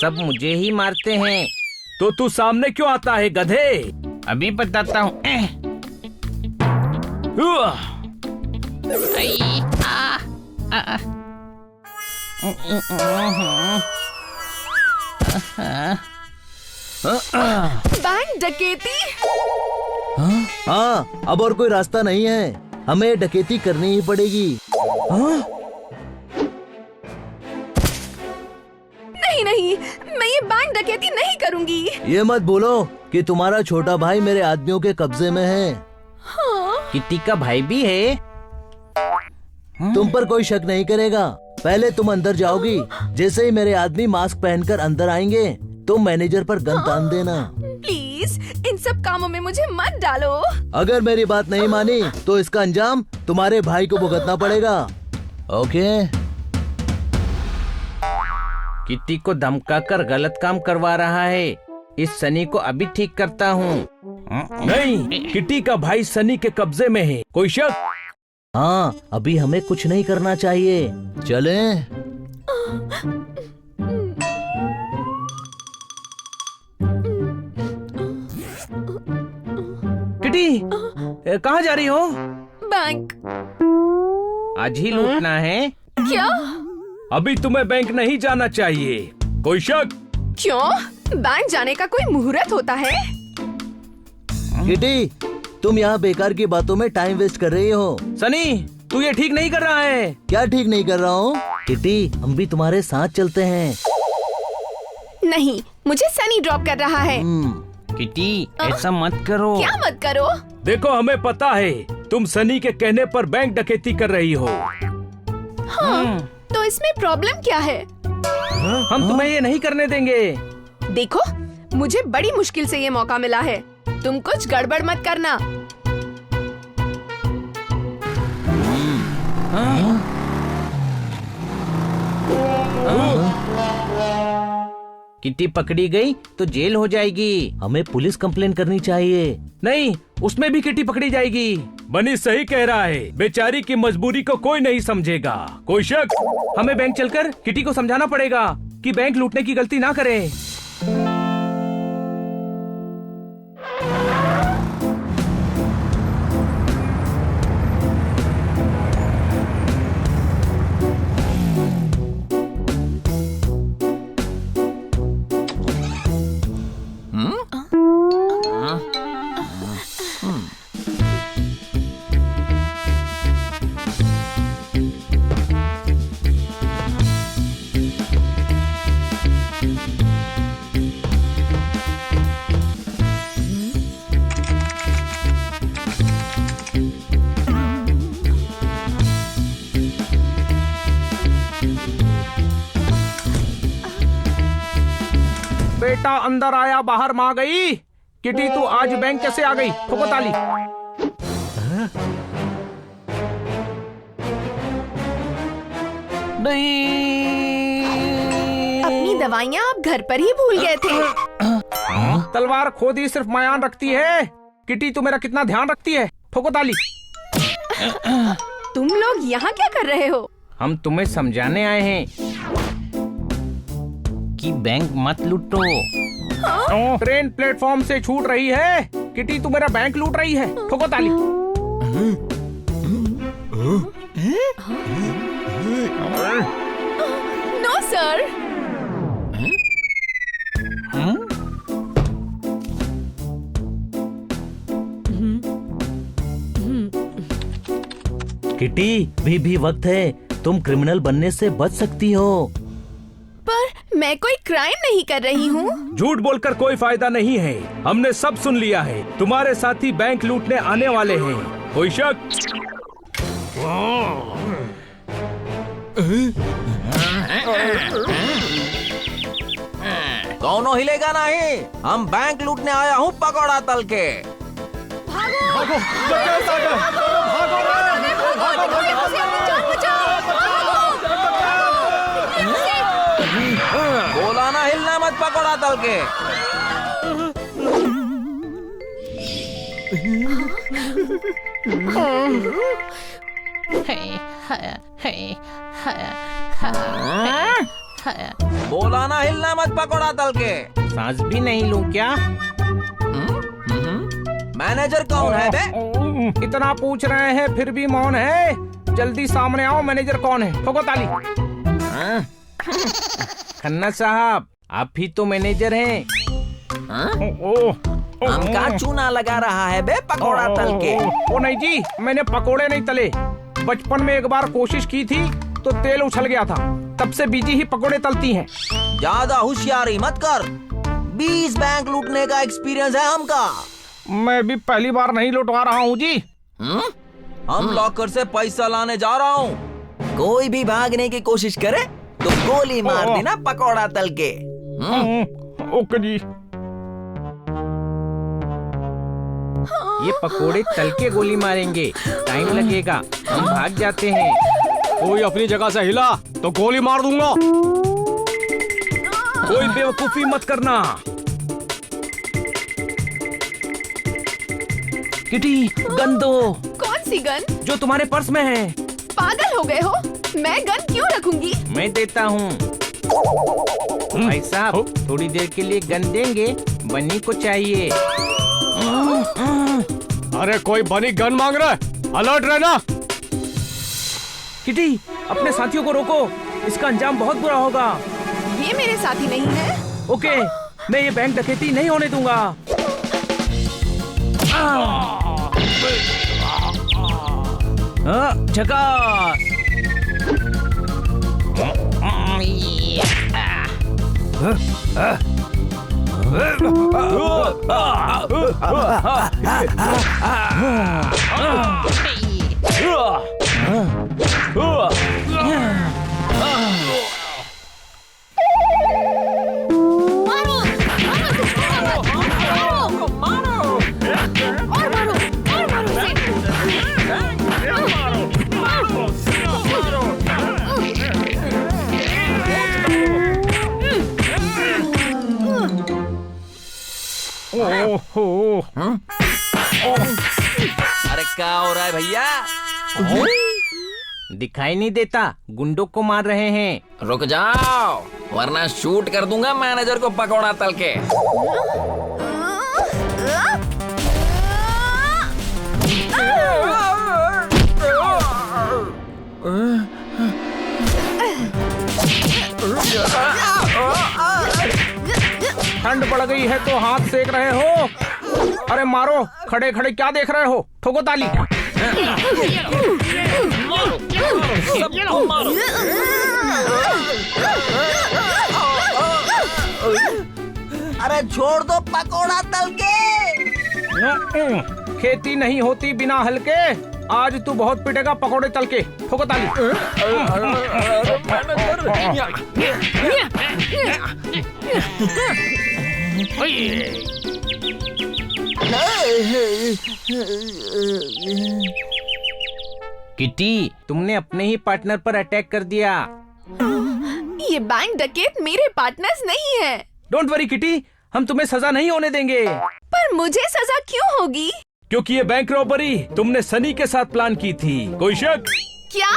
सब मुझे ही मारते हैं। तो तू सामने क्यों आता है गधे? अभी बताता हूँ। बैंक डकैती? हाँ, अब और कोई रास्ता नहीं है, हमें डकैती करनी ही पड़ेगी। नहीं नहीं, मैं ये बैंक डकैती नहीं करूंगी। ये मत बोलो कि तुम्हारा छोटा भाई मेरे आदमियों के कब्जे में है। हाँ? किटी का भाई भी है। तुम पर कोई शक नहीं करेगा। पहले तुम अंदर जाओगी, जैसे ही मेरे आदमी मास्क पहनकर अंदर आएंगे तुम मैनेजर पर गन तान देना। प्लीज इन सब कामों में मुझे मत डालो। अगर मेरी बात नहीं मानी तो इसका अंजाम तुम्हारे भाई को भुगतना पड़ेगा। ओके? किटी को धमकाकर गलत काम करवा रहा है। इस सनी को अभी ठीक करता हूँ। नहीं, किटी का भाई सनी के कब्जे में है। कोई शक? हाँ, अभी हमें कुछ नहीं करना चाहिए। चलें? किटी, कहाँ जा रही हो? बैंक। आज ही लूटना है। क्या? अभी तुम्हें बैंक नहीं जाना चाहिए। कोई शक? क्यों? बैंक जाने का कोई मुहूर्त होता है? किटी, तुम यहाँ बेकार की बातों में टाइम वेस्ट कर रही हो। सनी, तू ये ठीक नहीं कर रहा है। क्या ठीक नहीं कर रहा हूँ? किटी, हम भी तुम्हारे साथ चलते हैं। नहीं, मुझे सनी ड्रॉप कर रहा है। किटी, ऐसा मत करो। क्या मत करो? देखो, हमें पता है तुम सनी के कहने पर बैंक डकैती कर रही हो। हाँ, तो इसमें प्रॉब्लम क्या है? हम तुम्हें ये नहीं करने देंगे। देखो, मुझे बड़ी मुश्किल से ये मौका मिला है। तुम कुछ गड़बड़ मत करना। किटी पकड़ी गई तो जेल हो जाएगी। हमें पुलिस कंप्लेन करनी चाहिए। नहीं, उसमें भी किटी पकड़ी जाएगी। बनी सही कह रहा है, बेचारी की मजबूरी को कोई नहीं समझेगा। कोई शक? हमें बैंक चलकर किटी को समझाना पड़ेगा कि बैंक लूटने की गलती ना करे। बेटा अंदर आया बाहर माँ गई। किटी, तू आज बैंक कैसे आ गई? ठोको ताली। नहीं, अपनी दवाइयाँ आप घर पर ही भूल गए थे। तलवार खोद ही सिर्फ मयान रखती है। किटी, तू मेरा कितना ध्यान रखती है। ठोको ताली। तुम लोग यहाँ क्या कर रहे हो? हम तुम्हें समझाने आए हैं कि बैंक मत लूटो। ट्रेन प्लेटफॉर्म से छूट रही है। किटी, तू मेरा बैंक लूट रही है। ठोको ताली। No sir. किटी, भी वक्त है, तुम क्रिमिनल बनने से बच सकती हो। पर मैं कोई क्राइम नहीं कर रही हूँ। झूठ बोलकर कोई फायदा नहीं है। हमने सब सुन लिया है। तुम्हारे साथी बैंक लूटने आने वाले हैं। कोई शक? दोनों हिलेगा नहीं। हम बैंक लूटने आया हूँ पकौड़ा तल के। भागो! मत पकौड़ा तल के। बोला ना हिलना मत पकौड़ा तल के। सांस भी नहीं लूं क्या? मैनेजर कौन है बे? इतना पूछ रहे हैं फिर भी मौन है। जल्दी सामने आओ, मैनेजर कौन है? ठोको ताली। खन्ना साहब, आप ही तो मैनेजर हैं। हम का चूना लगा रहा है बे पकौड़ा तल के। ओ नहीं जी, मैंने पकोड़े नहीं तले। बचपन में एक बार कोशिश की थी तो तेल उछल गया था। तब से बीजी ही पकोड़े तलती हैं। ज्यादा होशियारी मत कर। 20 बैंक लूटने का एक्सपीरियंस है हमका। मैं भी पहली बार नहीं लौटवा रहा हूँ जी। हम लॉकर से पैसा लाने जा रहा हूँ। कोई भी भागने की कोशिश करे तो गोली मार देना पकौड़ा तल के। ओके जी। ये पकोड़े तल के गोली मारेंगे, टाइम लगेगा। हम भाग जाते हैं। कोई अपनी जगह से हिला तो गोली मार दूंगा। कोई बेवकूफी मत करना। किटी, गन दो। कौन सी गन? जो तुम्हारे पर्स में है। पागल हो गए हो? मैं गन क्यों रखूंगी? मैं देता हूँ। भाई साहब, थोड़ी देर के लिए गन देंगे, बनी को चाहिए। अरे कोई बनी गन मांग रहा है, अलर्ट रहना। किटी, अपने साथियों को रोको, इसका अंजाम बहुत बुरा होगा। ये मेरे साथी नहीं है। ओके, मैं ये बैंक डकैती नहीं होने दूंगा। झकास। अरे क्या हो रहा है भैया? दिखाई नहीं देता, गुंडों को मार रहे हैं। रुक जाओ वरना शूट कर दूंगा मैनेजर को पकौड़ा तल के। ठंड पड़ गई है तो हाथ सेक रहे हो? अरे मारो, खड़े खड़े क्या देख रहे हो? ठोको ताली। अरे छोड़ दो पकौड़ा तल के। खेती नहीं होती बिना हल के। आज तू बहुत पिटेगा पकौड़े तल के। ठोको ताली। किटी, तुमने अपने ही पार्टनर पर अटैक कर दिया। ये बैंक डकैत मेरे पार्टनर्स नहीं है। डोंट वरी किटी, हम तुम्हें सजा नहीं होने देंगे। पर मुझे सजा क्यों होगी? क्योंकि ये बैंक रॉबरी तुमने सनी के साथ प्लान की थी। कोई शक? क्या?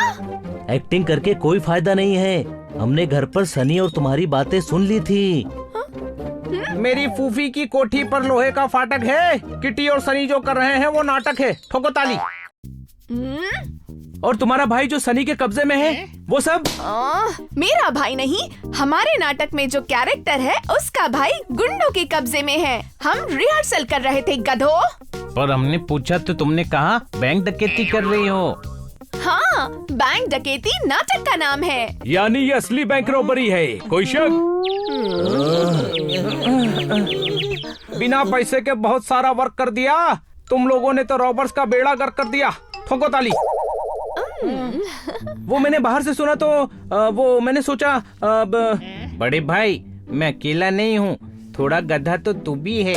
एक्टिंग करके कोई फायदा नहीं है। हमने घर पर सनी और तुम्हारी बातें सुन ली थी। मेरी फूफी की कोठी पर लोहे का फाटक है। किटी और सनी जो कर रहे हैं वो नाटक है। ठोको ताली। और तुम्हारा भाई जो सनी के कब्जे में है वो सब? मेरा भाई नहीं, हमारे नाटक में जो कैरेक्टर है उसका भाई गुंडों के कब्जे में है। हम रिहर्सल कर रहे थे गधों। पर हमने पूछा तो तुमने कहा बैंक डकैती कर रही हो। हाँ, बैंक डकैती नाटक का नाम है। यानी ये असली बैंक रॉबरी है। कोई शक? बिना पैसे के बहुत सारा वर्क कर दिया। तुम लोगों ने तो रॉबर्स का बेड़ा गर्क कर दिया। ठोको ताली। वो मैंने बाहर से सुना तो वो मैंने सोचा अब। बड़े भाई, मैं अकेला नहीं हूँ, थोड़ा गधा तो तू भी है।